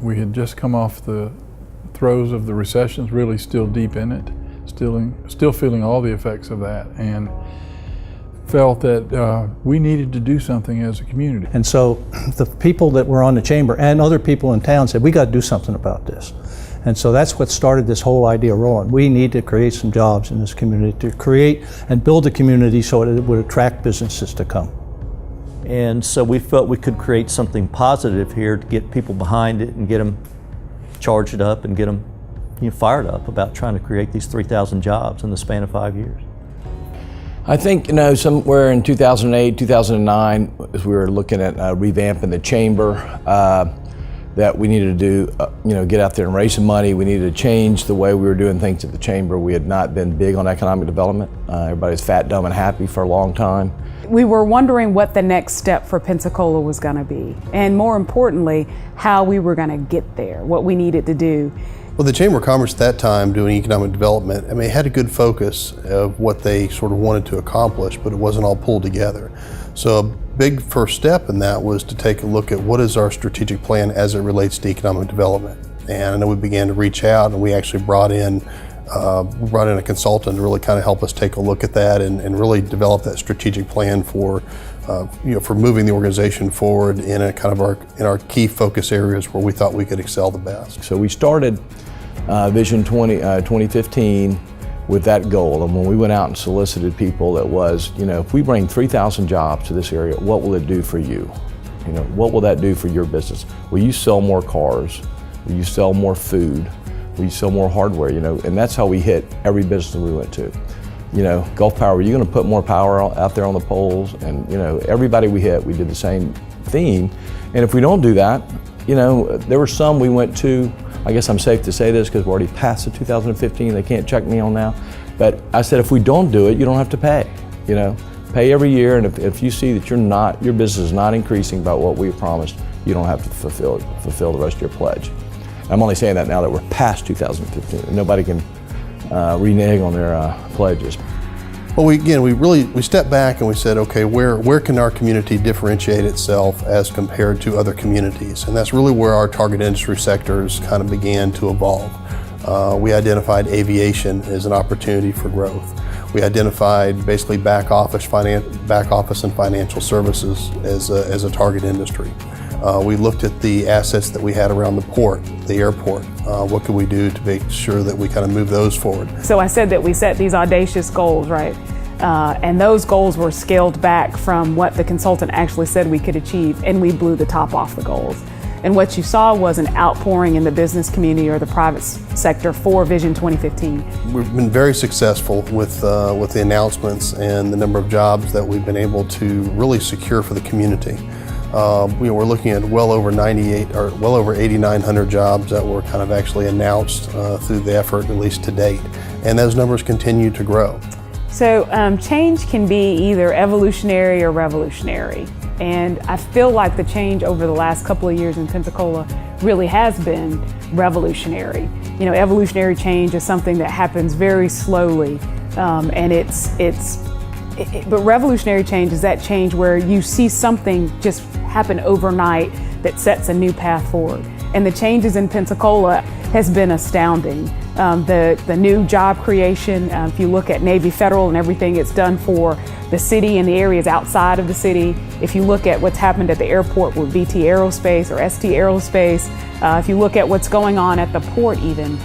We had just come off the throes of the recessions, really still deep in it, still feeling all the effects of that, and felt that we needed to do something as a community. And so the people that were on the chamber and other people in town said, we got to do something about this. And so that's what started this whole idea rolling. We need to create some jobs in this community, to create and build a community so that it would attract businesses to come. And so we felt we could create something positive here to get people behind it and get them charged up and get them fired up about trying to create these 3,000 jobs in the span of 5 years. I think, somewhere in 2008, 2009, as we were looking at revamping the chamber, that we needed to do, get out there and raise some money. We needed to change the way we were doing things at the chamber. We had not been big on economic development. Everybody's fat, dumb, and happy for a long time. We were wondering what the next step for Pensacola was going to be, and more importantly, how we were going to get there, what we needed to do. Well, the Chamber of Commerce at that time doing economic development, it had a good focus of what they sort of wanted to accomplish, but it wasn't all pulled together. So a big first step in that was to take a look at what is our strategic plan as it relates to economic development. And I know we began to reach out, and we actually brought in a consultant to really kind of help us take a look at that and really develop that strategic plan for for moving the organization forward in a kind of in our key focus areas where we thought we could excel the best. So we started Vision 2015 with that goal, and when we went out and solicited people, it was, if we bring 3,000 jobs to this area, what will it do for you? What will that do for your business? Will you sell more cars? Will you sell more food? Will you sell more hardware? And that's how we hit every business we went to. Gulf Power, are you going to put more power out there on the poles? And everybody we hit, we did the same theme. And if we don't do that, there were some we went to. I guess I'm safe to say this because we're already past the 2015. They can't check me on now. But I said, if we don't do it, you don't have to pay. Pay every year. And if you see that your business is not increasing by what we promised, you don't have to fulfill the rest of your pledge. I'm only saying that now that we're past 2015. Nobody can renege on their pledges. Well, we stepped back and we said, okay, where can our community differentiate itself as compared to other communities? And that's really where our target industry sectors kind of began to evolve. We identified aviation as an opportunity for growth. We identified basically back office and financial services as a target industry. We looked at the assets that we had around the port, the airport. What could we do to make sure that we kind of move those forward? So I said that we set these audacious goals, right? And those goals were scaled back from what the consultant actually said we could achieve, and we blew the top off the goals. And what you saw was an outpouring in the business community or the private sector for Vision 2015. We've been very successful with the announcements and the number of jobs that we've been able to really secure for the community. We're looking at well over 8,900 jobs that were kind of actually announced through the effort, at least to date. And those numbers continue to grow. So change can be either evolutionary or revolutionary. And I feel like the change over the last couple of years in Pensacola really has been revolutionary. Evolutionary change is something that happens very slowly, but revolutionary change is that change where you see something just happen overnight that sets a new path forward. And the changes in Pensacola has been astounding. The new job creation, if you look at Navy Federal and everything it's done for the city and the areas outside of the city, if you look at what's happened at the airport with BT Aerospace or ST Aerospace, if you look at what's going on at the port even,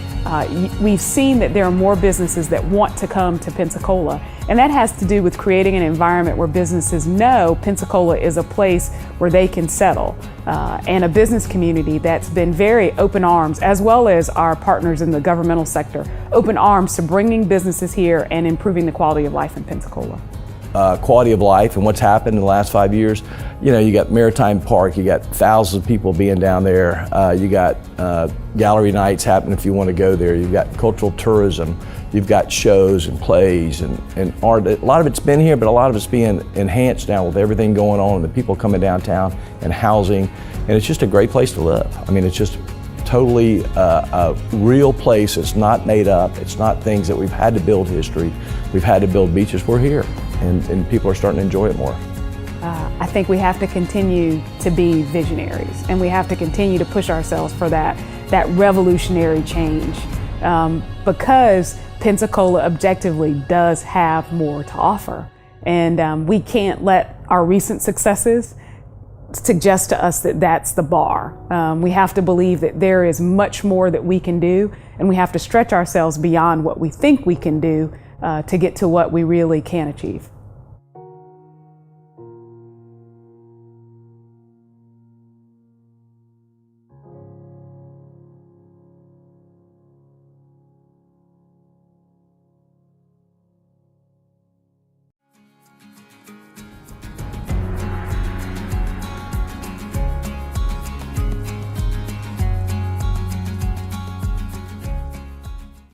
we've seen that there are more businesses that want to come to Pensacola. And that has to do with creating an environment where businesses know Pensacola is a place where they can settle, and a business community that's been very open arms, as well as our partners in the governmental sector, open arms to bringing businesses here and improving the quality of life in Pensacola. Quality of life and what's happened in the last 5 years. You got Maritime Park, you got thousands of people being down there, you got gallery nights happening if you want to go there, you've got cultural tourism, you've got shows and plays and art. A lot of it's been here, but a lot of it's being enhanced now with everything going on and the people coming downtown and housing, and it's just a great place to live. I mean, it's just totally a real place. It's not made up. It's not things that we've had to build history. We've had to build beaches. We're here, and people are starting to enjoy it more. I think we have to continue to be visionaries, and we have to continue to push ourselves for that revolutionary change, because Pensacola objectively does have more to offer. And we can't let our recent successes suggest to us that that's the bar. We have to believe that there is much more that we can do, and we have to stretch ourselves beyond what we think we can do to get to what we really can achieve.